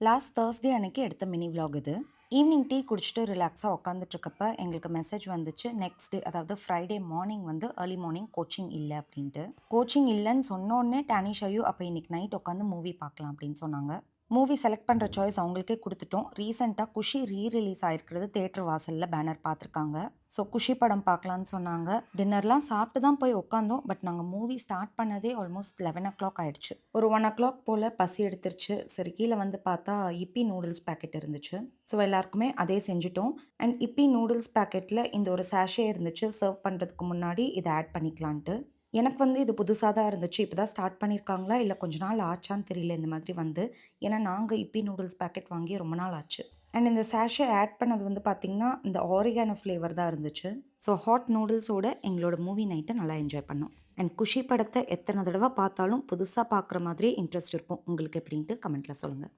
Last Thursday அன்னைக்கு எடுத்த mini vlog இது. ஈவினிங் டீ குடிச்சிட்டு ரிலாக்ஸா உட்காந்துட்டுருக்கப்ப எங்களுக்கு மெசேஜ் வந்துச்சு. நெக்ஸ்ட் டே அதாவது ஃப்ரைடே மார்னிங் வந்து ஏர்லி மார்னிங் கோச்சிங் இல்ல அப்டின்ட்டு. கோச்சிங் இல்லன்னு சொன்னோனே டானிஷ் அப்ப இன்னைக்கு நைட் உட்காந்து மூவி பார்க்கலாம் அப்டின்னு சொன்னாங்க. மூவி செலக்ட் பண்ற சாய்ஸ் அவங்களுக்கே குடுத்துட்டோம். ரீசென்ட்டா குஷி ரிலீஸ் ஆயிருக்கிறது தியேட்டர் வாசல்ல பேனர் பார்த்துருக்காங்க. ஸோ குஷி படம் பார்க்கலான்னு சொன்னாங்க. டின்னர்லாம் சாப்பிட்டு தான் போய் உட்காந்தோம். பட் நாங்க மூவி ஸ்டார்ட் பண்ணதே ஆல்மோஸ்ட் 11:00 ஆயிடுச்சு. ஒரு 1:00 போல பசி எடுத்துருச்சு. சரி கீழ வந்து பார்த்தா யிப்பி நூடுல்ஸ் பாக்கெட் இருந்துச்சு. ஸோ எல்லாருக்குமே அதே செஞ்சுட்டோம். அண்ட் யிப்பி நூடுல்ஸ் பாக்கெட்ல இந்த ஒரு சாஷே இருந்துச்சு. சர்வ் பண்றதுக்கு முன்னாடி இத ஆட் பண்ணிக்கலான்ட்டு. எனக்கு வந்து இது புதுசா தான் இருந்துச்சு. இப்ப தான் ஸ்டார்ட் பண்ணியிருக்காங்களா, இல்ல கொஞ்ச நாள் ஆச்சான்னு தெரியல இந்த மாதிரி வந்து. ஏன்னா நாங்க யிப்பி நூடுல்ஸ் பாக்கெட் வாங்கி ரொம்ப நாள் ஆச்சு. அண்ட் இந்த சாஷே ஆட் பண்ணது வந்து பார்த்தீங்கன்னா, இந்த ஆரிகானோ ஃப்ளேவர் தான் இருந்துச்சு. ஸோ ஹாட் நூடுல்ஸோட எங்களோட மூவி நைட்ட நல்லா என்ஜாய் பண்ணோம். அண்ட் குஷி படத்த எத்தன தடவ பார்த்தாலும் புதுசா பார்க்குற மாதிரியே இன்ட்ரெஸ்ட் இருக்கும். உங்களுக்கு எப்படின்ட்டு கமெண்ட்ல சொல்லுங்க.